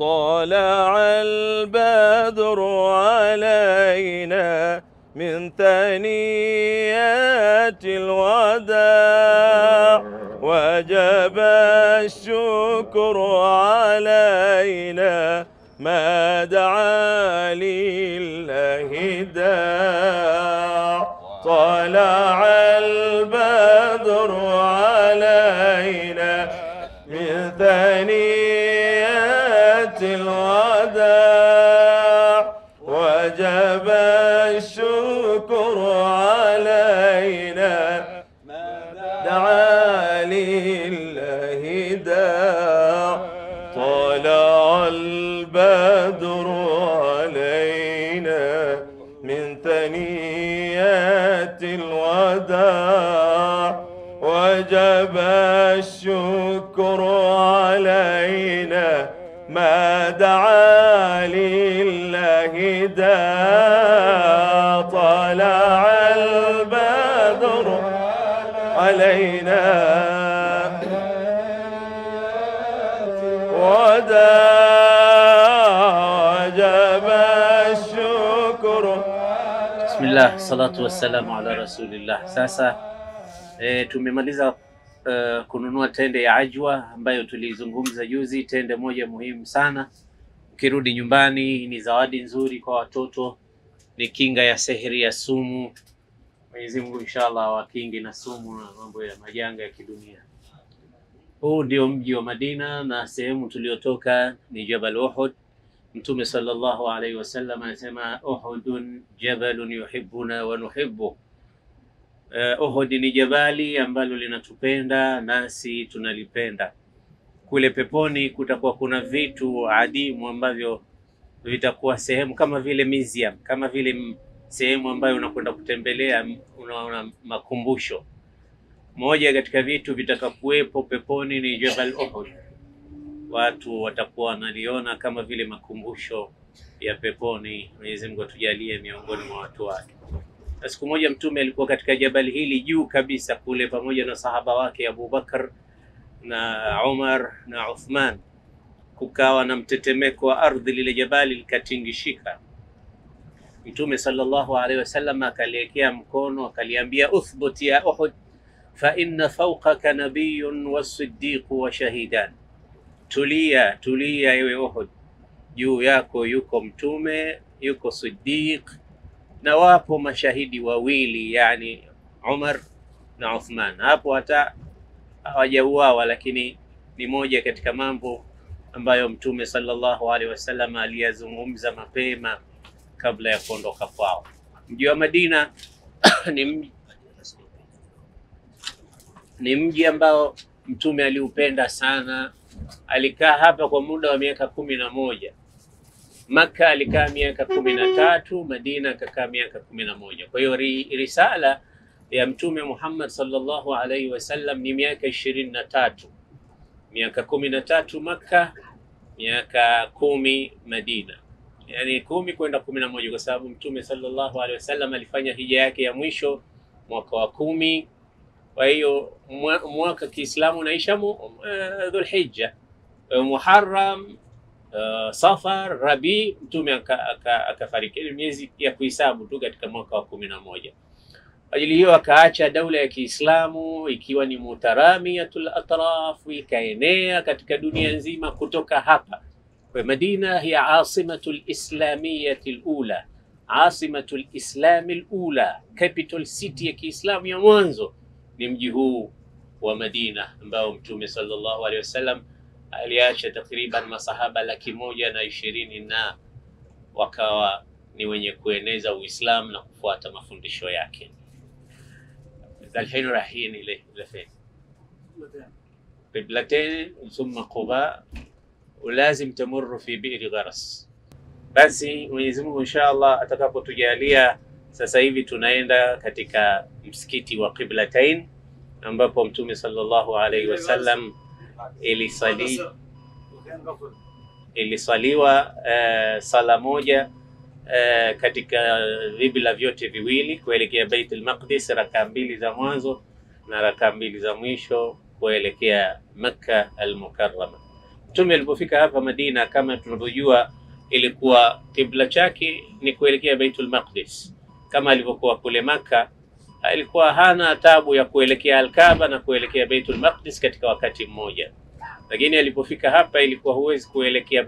طلع البدر علينا من ثنيات الوداع وجب الشكر علينا ما دعا لله داع طلع البدر علينا من ثنيات الوداع وجب الشكر علينا دعا لله داع طلع البدر علينا من ثنيات الوداع وجب الشكر علينا ما دعا لله داع طلع البدر علينا وجب الشكر. Bismillah, salatu wassalamu ala rasulillah. Sasa tumemaliza kununua tende ya ajwa ambayo tulizungumza juzi, tende moja muhimu sana. Ukirudi nyumbani ni zawadi nzuri kwa watoto, ni kinga ya sihiri ya sumu. Mwenyezi Mungu inshallah wakingi na sumu na mambo ya majanga ya kidunia. Huu ndio mji wa Madina na sehemu tuliotoka ni Jabal Uhud. Mtume sallallahu alaihi wasallam anasema Uhudun jabalun yuhibbuna wa nuhibbu. Uhud ni jabali ambalo linatupenda nasi tunalipenda. Kule peponi kutakuwa kuna vitu adimu ambavyo vitakuwa sehemu kama vile museum, kama vile sehemu ambayo unakwenda kutembelea, unaona makumbusho. Moja katika vitu vitakakuwepo peponi ni Jabal Uhud. Watu watakuwa wanaliona kama vile makumbusho ya peponi. Mwenyezi Mungu atujalie miongoni mwa watu wake. Na siku moja Mtume alikuwa katika jabali hili juu kabisa kule pamoja na sahaba wake Abu Bakar na Umar na Uthman. Kukawa na mtetemeko wa ardhi, lile jabali likatingishika. Mtume sallallahu alaihi wasallam akaliekea mkono akaliambia uthbut ya Uhud fa inna fawqaka nabiyyun was-siddiq wa shahidan. Tulia, tulia ewe Uhud, juu yako yuko mtume, yuko siddiq na wapo mashahidi wawili, yani Umar na Uthman. Hapo hata hawajauawa, lakini ni moja katika mambo ambayo Mtume sallallahu alaihi wasallam aliyazungumza mapema kabla ya kuondoka kwao. Mji wa Madina ni mji ambao Mtume aliupenda sana. Alikaa hapa kwa muda wa miaka 11. Makka alikaa miaka 13, Madina akakaa miaka 11. Kwa hiyo risala ya Mtume Muhammad sallallahu alaihi wasallam ni miaka 23. Miaka 13 Makka, miaka 10 Madina. Yani 10 kwenda 11 kwa sababu Mtume sallallahu alaihi wasallam alifanya hija yake ya mwisho mwaka wa 10. Kwa hiyo mwaka Kiislamu unaisha Dhulhijja, Muharram, Safar, Rabi, Mtume akafariki. Miezi ya kuhesabu tu katika mwaka wa 11. Ajili hiyo akaacha daula ya Kiislamu ikiwa ni mutaramiyatul atraf, ikaenea katika dunia nzima kutoka hapa. Kwa Madina hiya asimatul islamiyatil ula, asimatul islamil ula, capital city ya Kiislamu ya mwanzo ni mji huu wa Madina ambao Mtume sallallahu alaihi wasallam aliacha takriban masahaba 120 na wakawa ni wenye kueneza Uislamu na kufuata mafundisho yake. الحين رايحين لفين؟ قبلتين ثم قباء ولازم تمر في بئر غرس. Basi Mwenyezi Mungu inshallah atakapotujalia, sasa hivi tunaenda katika msikiti wa Qiblatain ambapo Mtume sallallahu alaihi wasallam ilisaliwa sala moja katika vibla vyote viwili kuelekea Baitul Maqdis, raka 2 za mwanzo na raka 2 za mwisho kuelekea Makkah al-Mukarrama. Mtume alipofika hapa Madina, kama tunavyojua, ilikuwa kibla chake ni kuelekea Baitul Maqdis. Kama alivyokuwa kule Maka, alikuwa hana tabu ya kuelekea Al-Kaaba na kuelekea Baitul Maqdis katika wakati mmoja. Lakini alipofika hapa ilikuwa huwezi kuelekea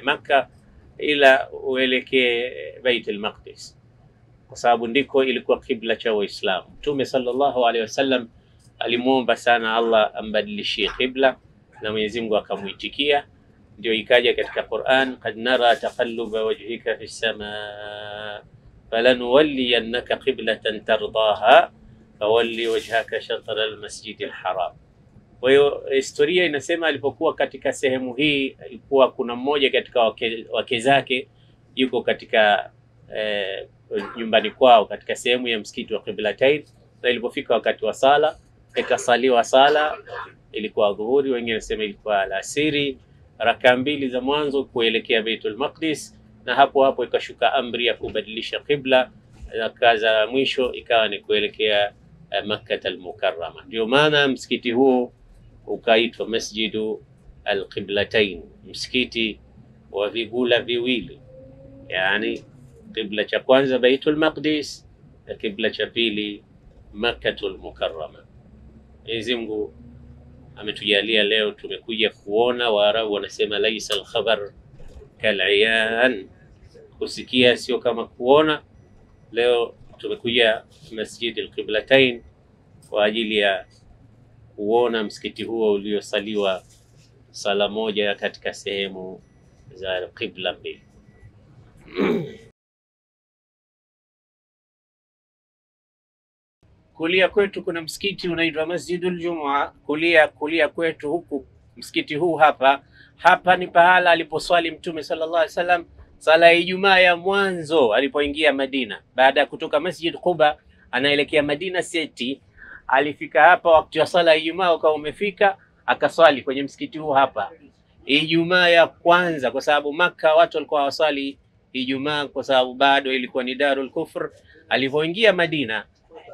Maka ila uelekee Baitul Maqdis, kwa sababu ndiko ilikuwa kibla cha Waislamu. Mtume sallallahu alaihi wasallam alimuomba sana Allah ambadilishie kibla, na Mwenyezi Mungu akamuitikia. Ndio ikaja katika Qur'an, qad nara taqalluba wajhika fi samaa falanuwalliyannaka qiblatan tardaha fawalli wajhaka shatr almasjid alharam. Kwa hiyo historia inasema alipokuwa katika sehemu hii, ilikuwa kuna mmoja katika wake zake yuko katika nyumbani kwao katika sehemu ya msikiti wa Qiblatain, na ilipofika wakati wa sala ikasaliwa sala, ilikuwa dhuhuri, wengine wanasema ilikuwa alasiri, raka mbili za mwanzo kuelekea Baitul Maqdis, na hapo hapo ikashuka amri ya kubadilisha qibla, na kaza mwisho ikawa ni kuelekea Makkah al-Mukarrama. Ndio maana msikiti huo ukaitwa Masjidu al-Qiblatain, msikiti wa vigula viwili, yani qibla cha kwanza Baitul Maqdis na qibla cha pili Makkah al-Mukarrama. Mwenyezi Mungu ametujalia leo tumekuja kuona. Waarabu wanasema laisa al-khabar kal-iyan, kusikia sio kama kuona. Leo tumekuja Masjid al-Qiblatain kwa ajili ya kuona msikiti huo uliosaliwa sala moja katika sehemu za qibla mbili. Kulia kwetu kuna msikiti unaitwa Masjidul Jumua. Kulia kwetu huku msikiti huu hapa ni pahala aliposwali Mtume sallallahu alaihi wasallam sala ya Ijumaa ya mwanzo alipoingia Madina. Baada ya kutoka Masjid Quba anaelekea Madina City, alifika hapa wakati wa sala ya Ijumaa ukawa umefika, akaswali kwenye msikiti huu hapa Ijumaa ya kwanza, kwa sababu Maka watu walikuwa waswali Ijumaa kwa sababu bado ilikuwa ni Darul Kufr. Alipoingia Madina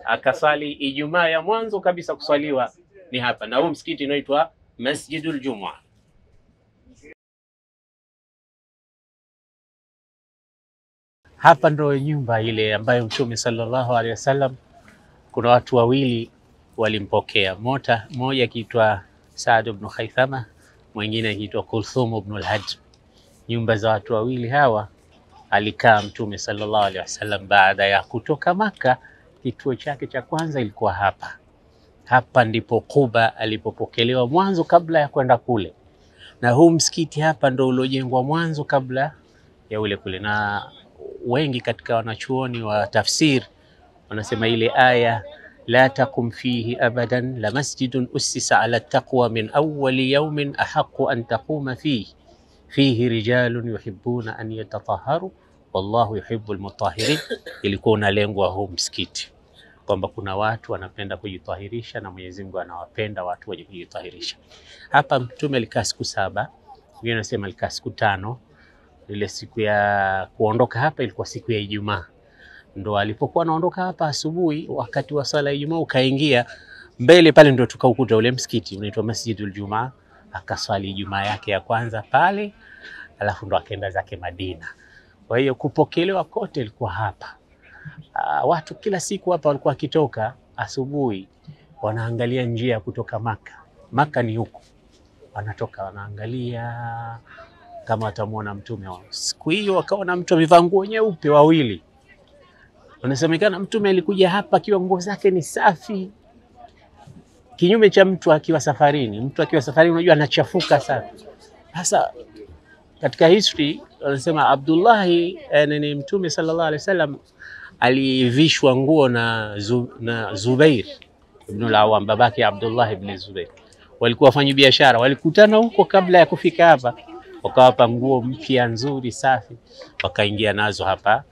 akasali Ijumaa ya mwanzo kabisa kuswaliwa ni hapa, na huu msikiti unaitwa Masjidul Jumua. Hapa ndo nyumba ile ambayo Mtume sallallahu alaihi wasallam, kuna watu wawili walimpokea, mmoja akiitwa Saad ibn Khaythama, mwingine akiitwa Kulthum ibn al-Hajj. Nyumba za watu wawili hawa alikaa Mtume sallallahu alaihi wasallam baada ya kutoka Maka. Kituo chake cha kwanza ilikuwa hapa. Hapa ndipo Quba alipopokelewa mwanzo kabla ya kwenda kule, na huu msikiti hapa ndo uliojengwa mwanzo kabla ya ule kule. Na wengi katika wanachuoni wa tafsir wanasema ile aya la taqum fihi abadan la masjidun ussisa ala taqwa min awwali yawmin ahaqqu an taquma fihi rijalun yuhibbuna an yatatahharu wallahu yuhibbul mutahhirin. Ilikuwa unalengwa huu msikiti kwamba kuna watu wanapenda kujitahirisha na Mwenyezi Mungu anawapenda watu wenye kujitahirisha. Hapa Mtume alikaa siku 7, wengine wanasema alikaa siku 5. Ile siku ya kuondoka hapa ilikuwa siku ya Ijumaa. Ndo alipokuwa anaondoka hapa asubuhi, wakati wa sala ya Ijumaa ukaingia mbele pale, ndo tukaukuta ule msikiti unaitwa Masjidul Jumaa. Akaswali Ijumaa yake ya kwanza pale, alafu ndo akaenda zake Madina. Kwa hiyo kupokelewa kote ilikuwa hapa. Watu kila siku hapa walikuwa wakitoka asubuhi wanaangalia njia kutoka Maka ni huko, wanatoka wanaangalia kama watamuona Mtume wao. Siku hiyo wakaona mtu amevaa nguo nyeupe wawili. Wanasemekana Mtume alikuja hapa akiwa nguo zake ni safi, kinyume cha mtu akiwa safarini. Mtu akiwa safarini unajua anachafuka sana. Sasa katika history wanasema Abdullah ni Mtume sallallahu alaihi wasallam alivishwa nguo na Zubair ibn al-Awwam, babake Abdullah ibn Zubair. Walikuwa wafanya biashara, walikutana huko kabla ya kufika hapa, wakawapa nguo mpya nzuri safi, wakaingia nazo hapa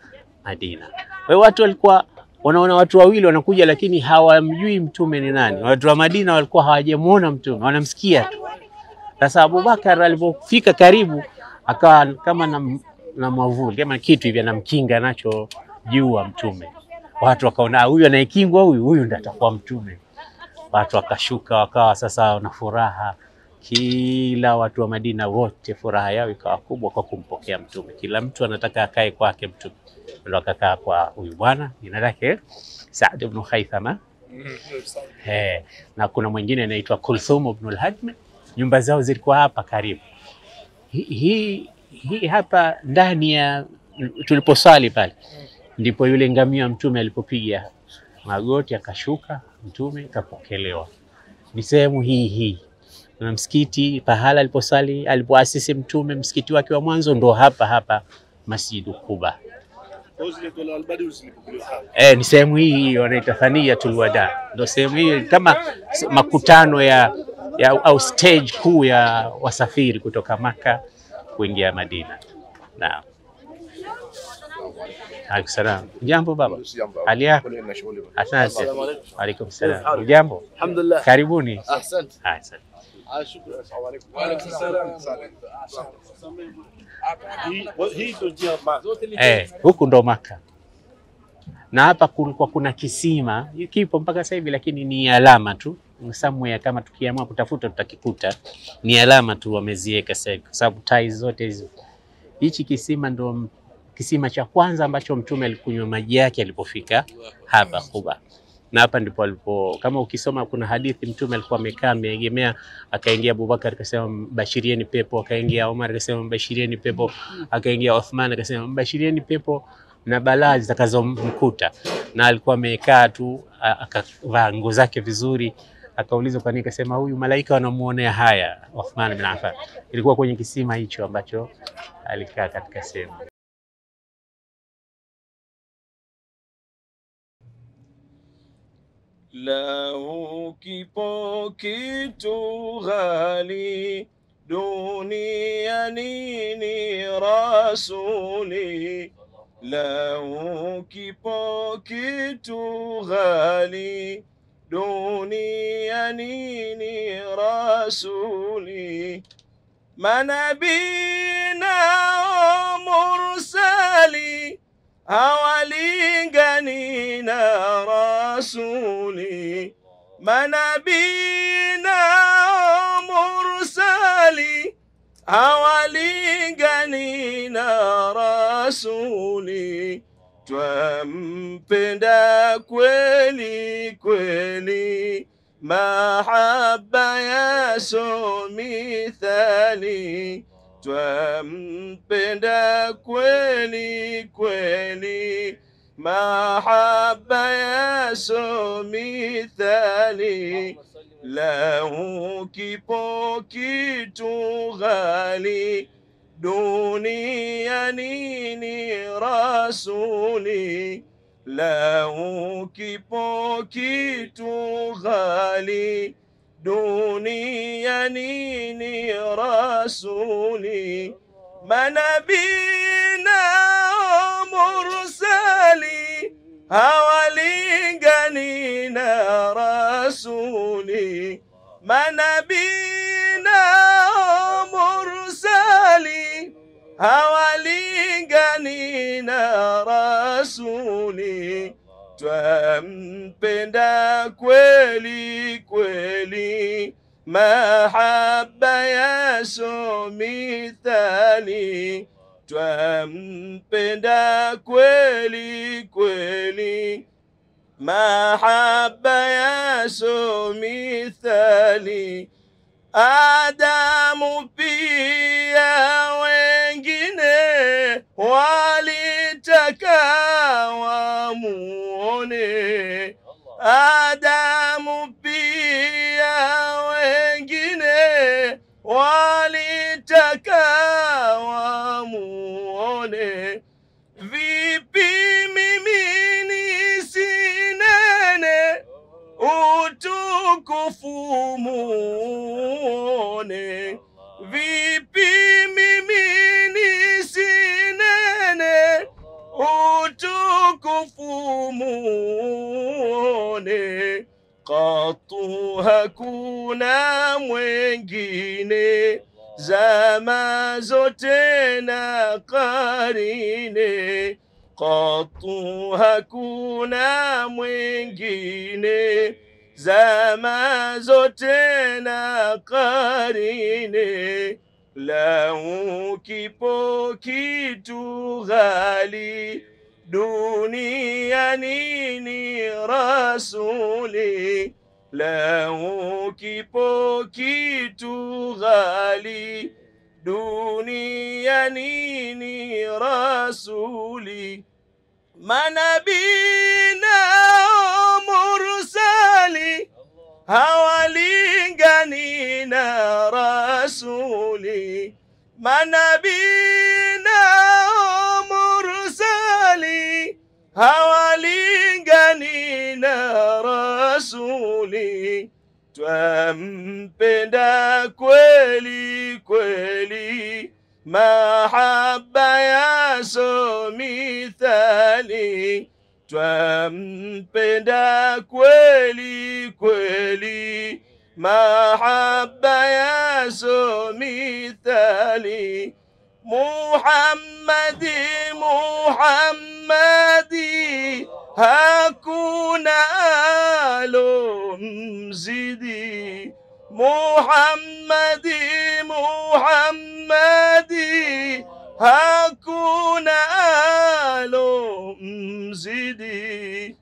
Madina. Kwa hiyo watu walikuwa wanaona watu wawili wanakuja, lakini hawamjui Mtume ni nani. Watu wa Madina walikuwa hawajamuona Mtume, wanamsikia tu. Sasa Abubakar alipofika karibu akawa kama na mwavuli, kama kitu hivi anamkinga nacho juu wa Mtume. Watu wakaona huyu anayekingwa huyu ndiye atakuwa Mtume. Watu wakashuka, wakawa sasa na furaha, kila watu wa Madina wote furaha yao ikawa kubwa kwa kumpokea mtume. Kila mtu anataka akae kwake mtume. Ndio akakaa kwa huyu bwana jina lake Saad ibn Khaythama. Na kuna mwingine anaitwa Kulthum ibn al-Hadm. Nyumba zao zilikuwa hapa karibu. Hii hapa ndani ya tuliposali pale ndipo yule ngamia mtume alipopiga magoti akashuka, mtume kapokelewa. Ni sehemu hii na msikiti pahala aliposali alipoasisi mtume, msikiti wake wa mwanzo ndo hapa Masjid Quba. Ni sehemu hii wanaita Thaniyatul Wada. Ndo sehemu hii kama makutano ya au stage kuu ya wasafiri kutoka Maka kuingia Madina. Naam. Asalamu. Jambo baba. Hali yako? Asante. Alaykum salaam. Jambo? Alhamdulillah. Karibuni. Asante. Asante. Shukran. Wa alaykum salaam. Huku ndo Maka. Na hapa kulikuwa kuna kisima, kipo mpaka sasa hivi lakini ni alama tu. Somewhere kama tukiamua kutafuta tutakikuta. Ni alama tu wameziweka sasa hivi kwa sababu ties zote hizo. Hichi kisima ndo kisima cha kwanza ambacho mtume alikunywa maji yake alipofika hapa Quba. Na hapa ndipo alipo, kama ukisoma kuna hadithi mtume alikuwa amekaa ameegemea, akaingia Abubakar akasema bashirieni pepo, akaingia Umar akasema bashirieni pepo, akaingia Uthman akasema bashirieni pepo na balaa zitakazomkuta. Na alikuwa amekaa tu akavaa nguo zake vizuri, akaulizwa kwa nini, akasema huyu malaika wanamuonea haya Uthman bin Affan. Ilikuwa kwenye kisima hicho ambacho alikaa katika sehemu. Lahu kipo kitu ghali duniani ni rasuli. Lahu kipo kitu ghali duniani ni rasuli. Manabina mursali hawalingani na rasuli. Manabina mursali hawalingani na rasuli. Twampenda kweli kweli, mahaba yaso mithali. Twampenda kweli kweli, mahaba yaso mithali. Lahu kipo kitu ghali duniani ni rasuli. Lahu kipo kitu ghali duniani ni rasuli. Manabina mursali hawalingani na rasuli. Manabina mursali hawalingani na rasuli. Twampenda kweli kweli, mahaba yaso mithali. Twampenda kweli kweli, mahaba yaso mithali. Adamu pia wengine walitaka wamuone. Adamu pia wengine walitaka wamuone. Vipi mimi nisinene utukufu muone? Vipi mimi nisinene utukufu muone? Katu hakuna mwengine zama zote na karine. Katu hakuna mwengine zama zote na karine, lau kipo kitu ghali duniani ni rasuli, lau kipo kitu ghali duniani ni rasuli. Manabii nao mursali hawalingani na rasuli, manabii nao mursali hawalingani na rasuli. Twampenda kweli kweli, mahaba yaso mithali, twampenda kweli kweli, mahaba yaso mithali. Muhammadi Muhammadi, hakuna alomzidi. Muhammadi Muhammadi, hakuna alomzidi.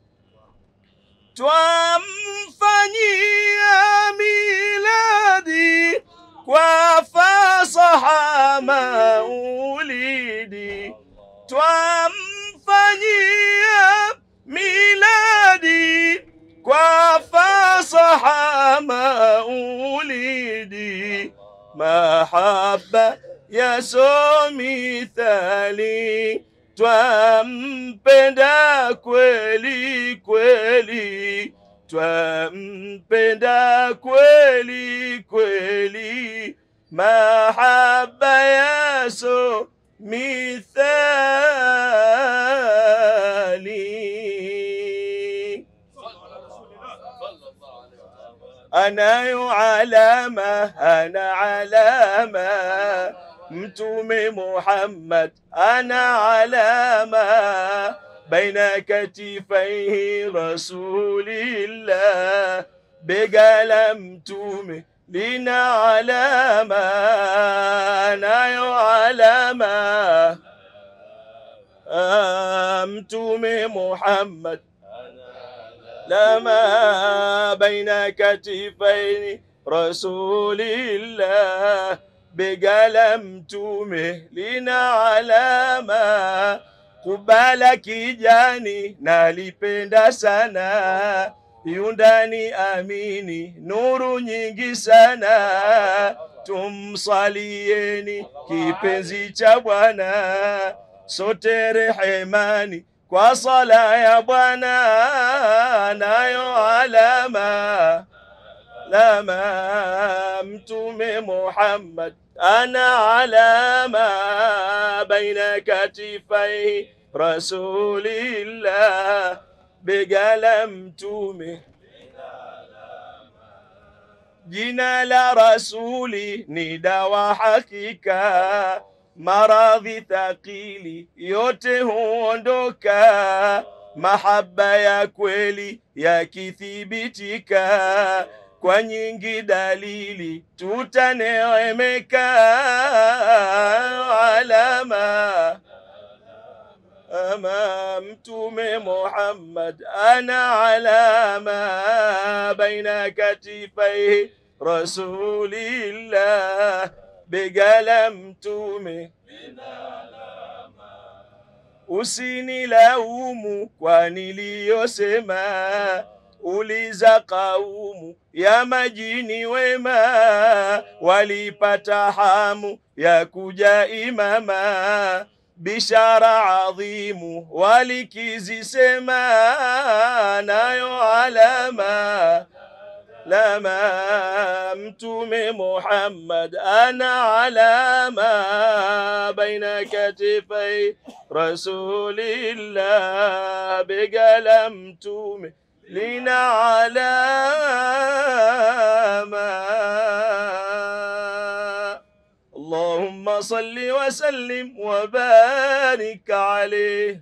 Twamfanyia miladi kwa fasaha maulidi, twamfanyia miladi kwa fasaha maulidi. Mahaba yaso mithali, twampenda kweli kweli, twampenda kweli kweli, mahaba yaso mithali. Anayo alama, ana alama, Mtume Muhammad ana alama, baina katifaihi rasulillah, bega la Mtume lina alama. Anayo alama Mtume Muhammad lama, baina katifaini rasulillah, bega la Mtume lina alama. Kubala kijani nalipenda sana, yundani amini nuru nyingi sana. Tumsalieni kipenzi cha Bwana, sote rehemani kwa sala ya Bwana. Nayo alama lama Mtume Muhammad ana alama, baina katifai rasulillah, bega la Mtume. Jina la rasuli ni dawa hakika, maradhi thaqili yote huondoka. Mahaba ya kweli yakithibitika, kwa nyingi dalili tutaneemeka. Alama ama Mtume Muhammad ana alama, baina katifaihi rasulillah, bega la Mtume. Usinilaumu kwa niliyosema, uliza kaumu ya majini wema, walipata hamu ya kuja imama. Bishara adhimu walikizisema, nayo alama lama Mtume Muhammad ana alama, baina katifai rasulillah, bega la Mtume lina alama. Allahumma salli wa sallim wa barik alayhi.